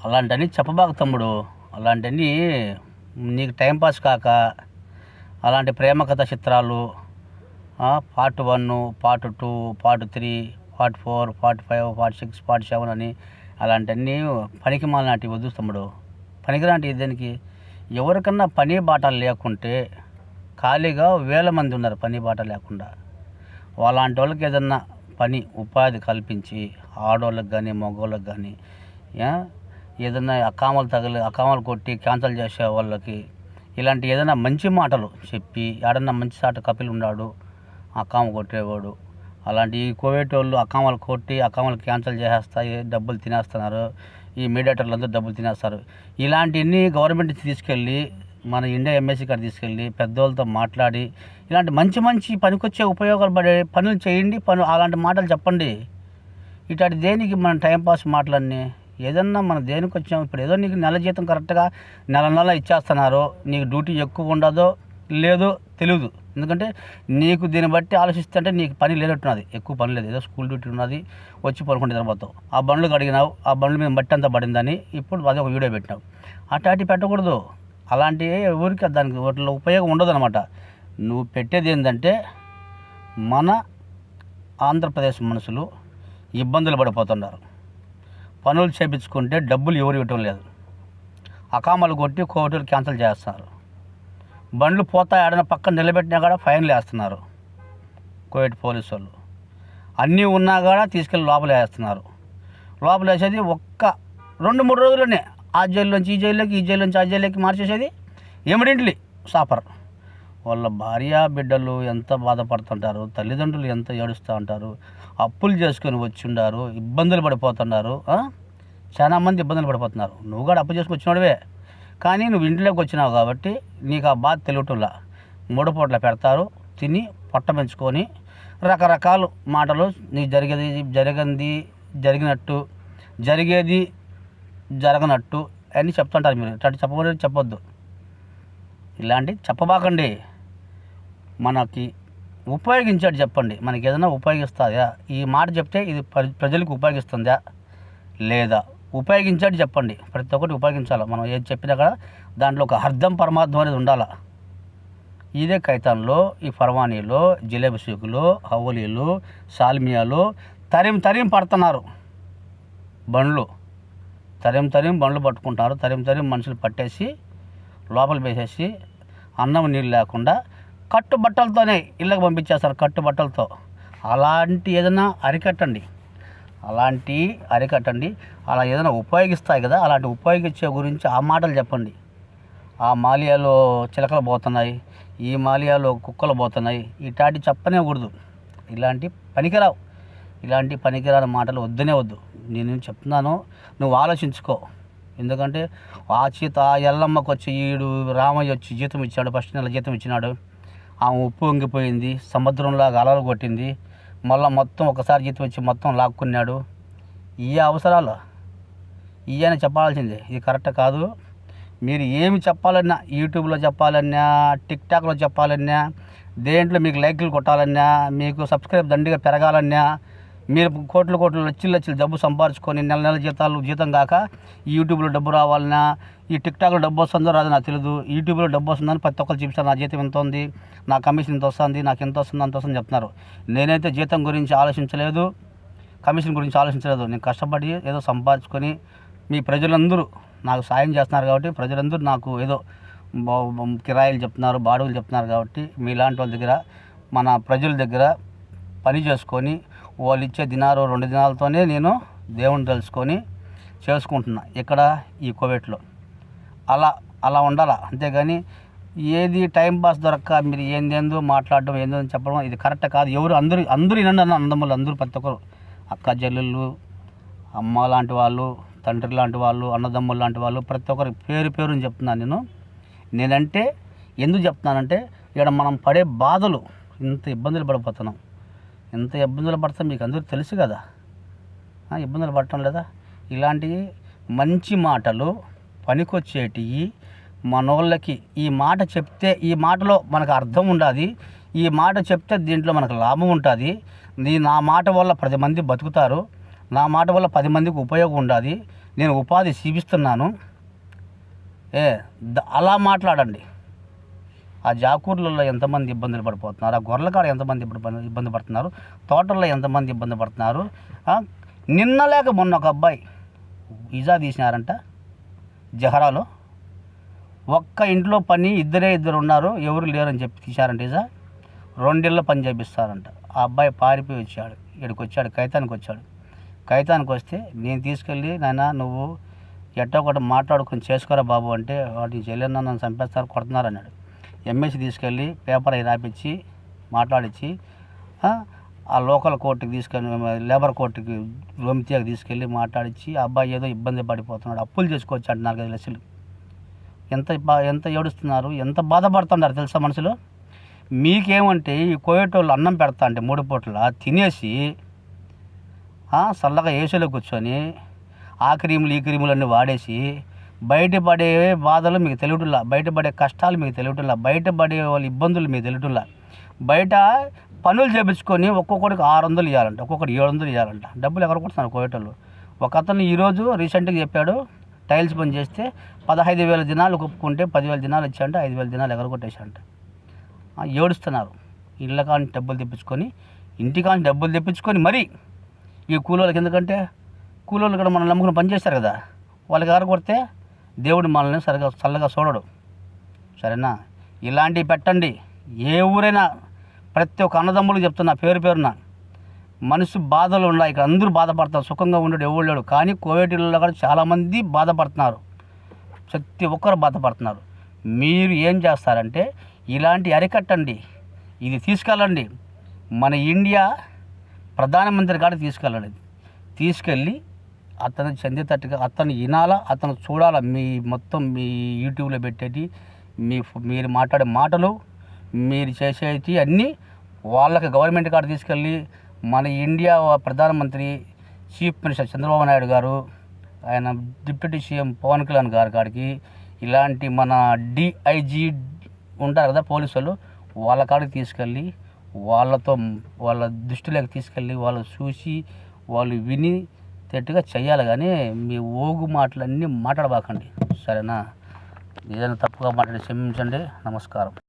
అలాంటివన్నీ చెప్పబాకు తమ్ముడు. అలాంటివన్నీ నీకు టైంపాస్ కాక అలాంటి ప్రేమ కథ చిత్రాలు part 1, part 2, part 3, part 4, part 5, part 6, part 7 అని అలాంటివన్నీ పనికి మాలినాటి వద్దు తమ్ముడు. పనికిరాంటి దానికి ఎవరికన్నా పని బాట లేకుంటే ఖాళీగా వేల మంది ఉన్నారు పని బాట లేకుండా. వాళ్ళంటి వాళ్ళకి ఏదన్నా పని ఉపాధి కల్పించి ఆడవాళ్ళకి కానీ మగవాళ్ళకి కానీ ఏదన్నా అకామాలు కొట్టి క్యాన్సల్ చేసే వాళ్ళకి ఇలాంటి ఏదైనా మంచి మాటలు చెప్పి ఏడన్నా మంచి సాట కపిల్ ఉన్నాడు అకామ కొట్టేవాడు, అలాంటి ఈ కోవిడ్ వాళ్ళు అకామాలు కొట్టి అకామాలు క్యాన్సల్ చేసేస్తాయి, డబ్బులు తినేస్తున్నారు, ఈ మీడియేటర్లు అందరూ డబ్బులు తినేస్తారు. ఇలాంటివన్నీ గవర్నమెంట్ తీసుకెళ్ళి మన ఇండియా ఎంఎస్సీ కాడ తీసుకెళ్ళి పెద్దవాళ్ళతో మాట్లాడి ఇలాంటి మంచి మంచి పనికొచ్చే ఉపయోగాలు పడే పనులు చేయండి. అలాంటి మాటలు చెప్పండి. ఇట్లాంటి దేనికి మనం టైంపాస్ మాటలన్నీ ఏదన్నా మనం దేనికి వచ్చాము. ఇప్పుడు ఏదో నీకు నెల జీతం కరెక్ట్గా నెల ఇచ్చేస్తున్నారు, నీకు డ్యూటీ ఎక్కువ ఉండదో లేదో తెలియదు. ఎందుకంటే నీకు దీన్ని బట్టి ఆలోచిస్తుంటే నీకు పని లేనట్టున్నది, ఎక్కువ పని లేదు, ఏదో స్కూల్ డ్యూటీ ఉన్నది, వచ్చి పడుకుంటే నిద్రపోతావు. ఆ బండ్లు కడిగినావు, ఆ బండ్ల మీద మట్టి అంతా పడిందని ఇప్పుడు అదే ఒక వీడియో పెట్టినావు. అటు పెట్టకూడదు. అలాంటివి ఊరికి దానికి వాటిలో ఉపయోగం ఉండదు అనమాట. నువ్వు పెట్టేది ఏంటంటే మన ఆంధ్రప్రదేశ్ మనుషులు ఇబ్బందులు పడిపోతున్నారు. పనులు చేయించుకుంటే డబ్బులు ఎవరు ఇవ్వటం లేదు, అకామాలు కొట్టి కోర్టులు క్యాన్సిల్ చేస్తున్నారు. బండ్లు పోతా ఆడిన పక్కన నిలబెట్టినా కూడా ఫైన్లు వేస్తున్నారు కోవిడ్ పోలీసు వాళ్ళు. అన్నీ ఉన్నా కూడా తీసుకెళ్ళి లోపల వేస్తున్నారు. లోపల వేసేది ఒక్క 2-3 రోజుల్లోనే ఆ జైల్లోంచి ఈ జైల్లోకి, ఈ జైల్లోంచి ఆ జైల్లోకి మార్చేసేది ఎమిడెంట్లీ సాపర్. వాళ్ళ భార్య బిడ్డలు ఎంత బాధపడుతుంటారు, తల్లిదండ్రులు ఎంత ఏడుస్తూ ఉంటారు, అప్పులు చేసుకొని వచ్చి ఉండారు, ఇబ్బందులు పడిపోతున్నారు. చాలా మంది ఇబ్బందులు పడిపోతున్నారు. నువ్వు కూడా అప్పు చేసుకొని వచ్చినోడివే, కానీ నువ్వు ఇంట్లోకి వచ్చినావు కాబట్టి నీకు ఆ బాధ తెలియటంలా. 3 పూట్ల పెడతారు, తిని పొట్ట పెంచుకొని రకరకాల మాటలు నీకు జరిగినట్టు జరిగేది జరగనట్టు అన్నీ చెప్తుంటారు. మీరు ఇట్లాంటి చెప్పొద్దు, ఇలాంటి చెప్పబాకండి. మనకి ఉపయోగించేది చెప్పండి. మనకి ఏదైనా ఉపయోగిస్తుందా, ఈ మాట చెప్తే ఇది ప్రజలకు ఉపయోగిస్తుందా లేదా, ఉపయోగించేది చెప్పండి. ప్రతి ఒక్కటి ఉపయోగించాలి. మనం ఏది చెప్పినా కూడా దాంట్లో ఒక అర్థం పరమార్థం అనేది ఉండాలి. ఇదే కైతాన్లో, ఈ ఫర్వానీలో, జిలేబీ సీకులు, హవలీలు, సాల్మియాలు తరిం పడుతున్నారు. బండ్లు బండ్లు పట్టుకుంటున్నారు. తరిం మనుషులు పట్టేసి లోపల వేసేసి అన్నం నీళ్ళు లేకుండా కట్టుబట్టలతోనే ఇళ్ళకి పంపించేస్తారు, కట్టుబట్టలతో. అలాంటి ఏదైనా అరికట్టండి. అలా ఏదైనా ఉపయోగిస్తాయి కదా, అలాంటి ఉపయోగించే గురించి ఆ మాటలు చెప్పండి. ఆ మాలియాలో చిలకలు పోతున్నాయి, ఈ మాలియాలో కుక్కలు పోతున్నాయి, ఇట్లాంటి చెప్పనేకూడదు. ఇలాంటి పనికిరాని మాటలు వద్దు. నేను చెప్తున్నాను, నువ్వు ఆలోచించుకో. ఎందుకంటే ఆ ఎల్లమ్మకు వచ్చి ఈడు రామయ్య వచ్చి జీతం ఇచ్చాడు, ఫస్ట్ నెల జీతం ఇచ్చినాడు. ఆమె ఉప్పు వంగిపోయింది, సముద్రంలాగా అలలు కొట్టింది, మళ్ళీ మొత్తం ఒకసారి జీతం ఇచ్చి మొత్తం లాక్కున్నాడు. ఈ అవసరాలు అని చెప్పాల్సిందే. ఇది కరెక్ట్ కాదు. మీరు ఏమి చెప్పాలన్నా, యూట్యూబ్లో చెప్పాలన్నా, టిక్టాక్లో చెప్పాలన్నా, దేంట్లో మీకు లైక్లు కొట్టాలన్నా, మీకు సబ్స్క్రైబ్ దండిగా పెరగాలన్నా, మీరు కోట్లు లక్షలు డబ్బు సంపాదించుకొని నెల జీతం కాక ఈ యూట్యూబ్లో డబ్బు రావాలన్నా, ఈ టిక్టాక్లో డబ్బు వస్తుందో రాదో నాకు తెలియదు, యూట్యూబ్లో డబ్బు వస్తుందని ప్రతి ఒక్కరు చూపిస్తారు. నా జీతం ఎంత ఉంది, నా కమిషన్ ఇంత వస్తుంది, నాకు ఎంత వస్తుంది అంత వస్తుంది చెప్తున్నారు. నేనైతే జీతం గురించి ఆలోచించలేదు, కమిషన్ గురించి ఆలోచించలేదు. నేను కష్టపడి ఏదో సంపాదించుకొని మీ ప్రజలందరూ నాకు సాయం చేస్తున్నారు కాబట్టి, ప్రజలందరూ నాకు ఏదో కిరాయిలు చెప్తున్నారు, బాడుగులు చెప్తున్నారు కాబట్టి, మీలాంటి వాళ్ళ దగ్గర, మన ప్రజల దగ్గర పని చేసుకొని వాళ్ళు ఇచ్చే దినారు 2 దినాలతోనే నేను దేవుని తెలుసుకొని చేసుకుంటున్నా ఇక్కడ ఈ కోవిడ్లో. అలా ఉండాలా. అంతేగాని ఏది టైంపాస్ దొరక్క మీరు ఏందేందో మాట్లాడడం, ఏందో చెప్పడం ఇది కరెక్ట్ కాదు. అందరూ వినండి అన్న, అన్నదమ్ములు అందరూ, ప్రతి ఒక్కరు, అక్క చెల్లెళ్ళు, అమ్మ లాంటి వాళ్ళు, తండ్రి లాంటి వాళ్ళు, అన్నదమ్ములు లాంటి వాళ్ళు, ప్రతి ఒక్కరు పేరుని చెప్తున్నాను. నేనంటే ఎందుకు చెప్తున్నానంటే ఇక్కడ మనం పడే బాధలు, ఇంత ఇబ్బందులు పడిపోతున్నాం. ఎంత ఇబ్బందులు పడతాం మీకు అందరికీ తెలుసు కదా, ఇబ్బందులు పడటం లేదా. ఇలాంటివి మంచి మాటలు పనికొచ్చేటివి మనోళ్ళకి. ఈ మాట చెప్తే ఈ మాటలో మనకు అర్థం ఉండాలి, ఈ మాట చెప్తే దీంట్లో మనకు లాభం ఉంటుంది. నా మాట వల్ల 10 మంది బతుకుతారు, నా మాట వల్ల 10 మందికి ఉపయోగం ఉండాలి, నేను ఉపాధి చూపిస్తున్నాను. అలా మాట్లాడండి. ఆ జాకూర్లలో ఎంతమంది ఇబ్బందులు పడిపోతున్నారు, ఆ గొర్రెల కాడ ఎంతమంది ఇబ్బంది పడుతున్నారు, తోటల్లో ఎంతమంది ఇబ్బంది పడుతున్నారు. నిన్న లేక మొన్న ఒక అబ్బాయి ఇజా తీసినారంట జహరాలో. ఒక్క ఇంట్లో పని ఇద్దరు ఉన్నారు, ఎవరు లేరని చెప్పి తీశారంట ఇజా. 2 ఇళ్ళ పని చేపిస్తారంట. ఆ అబ్బాయి పారిపోయి వచ్చాడు, ఇక్కడికి వచ్చాడు, కైతానికి వచ్చాడు. కైతానికి వస్తే నేను తీసుకెళ్ళి, నాయన నువ్వు ఎట్టో ఒకటి మాట్లాడుకొని చేసుకోరా బాబు అంటే, వాటిని చెల్లెన్న నన్ను చంపేస్తారు, కొడుతున్నారు అన్నాడు. ఎంఎస్సి తీసుకెళ్ళి పేపర్ అవి రాపించి మాట్లాడించి ఆ లోకల్ కోర్టుకి తీసుకెళ్ళి, లేబర్ కోర్టుకి రొమ్తియాకి తీసుకెళ్ళి మాట్లాడించి, ఆ అబ్బాయి ఏదో ఇబ్బంది పడిపోతున్నాడు, అప్పులు చేసుకోవచ్చు అంటున్నారు 4 లక్షలు. ఎంత ఏడుస్తున్నారు, ఎంత బాధపడుతున్నారు తెలుసా మనుషులు. మీకేమంటే ఈ కోయేటోళ్ళు అన్నం పెడతా అంటే 3 పూటల తినేసి చల్లగా ఏసీలో కూర్చొని ఆ క్రీములు ఈ క్రీములు అన్నీ వాడేసి బయటపడే బాధలు మీకు తెలియటంలా, బయటపడే కష్టాలు మీకు తెలియటంలా, బయటపడే వాళ్ళ ఇబ్బందులు మీకు తెలియటంలా. బయట పనులు చేపించుకొని ఒక్కొక్కడికి 600 ఇవ్వాలంట, ఒక్కొక్కటి 700 ఇవ్వాలంట. డబ్బులు ఎక్కడ కొడుతున్నారు కోయేటోళ్ళు. ఒక అతను ఈరోజు రీసెంట్గా చెప్పాడు, టైల్స్ పని చేస్తే 15,000 దినాలు ఒప్పుకుంటే 10,000 దినాలు ఇచ్చాయంట, 5,000 దినాలు ఎగర కొట్టేశారంట. ఏడుస్తున్నారు. ఇళ్ళ కానీ డబ్బులు తెప్పించుకొని, ఇంటి కానీ డబ్బులు తెప్పించుకొని మరీ ఈ కూలోళ్ళకి, ఎందుకంటే కూలోళ్ళు కూడా మనం నమ్ముకుని పని చేస్తారు కదా, వాళ్ళకి ఎగర కొడితే దేవుడు మనల్ని సరిగా చల్లగా చూడడు. సరేనా? ఇలాంటివి పెట్టండి. ఏ ఊరైనా ప్రతి ఒక్క అన్నదమ్ములు చెప్తున్నా పేరున, మనసు బాధలు ఉన్నాయి. ఇక్కడ అందరూ బాధపడతారు, సుఖంగా ఉండడు ఎవరు లేడు. కానీ కోవిడ్లో కూడా చాలామంది బాధపడుతున్నారు, ప్రతి ఒక్కరు బాధపడుతున్నారు. మీరు ఏం చేస్తారంటే ఇలాంటి అరికట్టండి, ఇది తీసుకెళ్ళండి. మన ఇండియా ప్రధానమంత్రి కాడ తీసుకెళ్ళి అతను చెందేటట్టుగా అతను వినాలా, అతను చూడాలా. మీ యూట్యూబ్లో పెట్టేటి, మీరు మాట్లాడే మాటలు, మీరు చేసేటి అన్నీ వాళ్ళకి గవర్నమెంట్ కాడ తీసుకెళ్ళి, మన ఇండియా ప్రధానమంత్రి చీఫ్ మినిస్టర్ చంద్రబాబు నాయుడు గారు, ఆయన డిప్యూటీ సీఎం పవన్ కళ్యాణ్ గారి కాడికి, ఇలాంటి మన డిఐజీ ఉంటారు కదా పోలీసు వాళ్ళు, వాళ్ళ కాడికి తీసుకెళ్ళి వాళ్ళ దృష్టిలోకి తీసుకెళ్ళి వాళ్ళు చూసి వాళ్ళు వినిటట్టుగా చెయ్యాలి. కానీ మీ ఓగు మాటలన్నీ మాట్లాడబాకండి. సరేనా? ఏదైనా తప్పుగా మాట్లాడి క్షమించండి. నమస్కారం.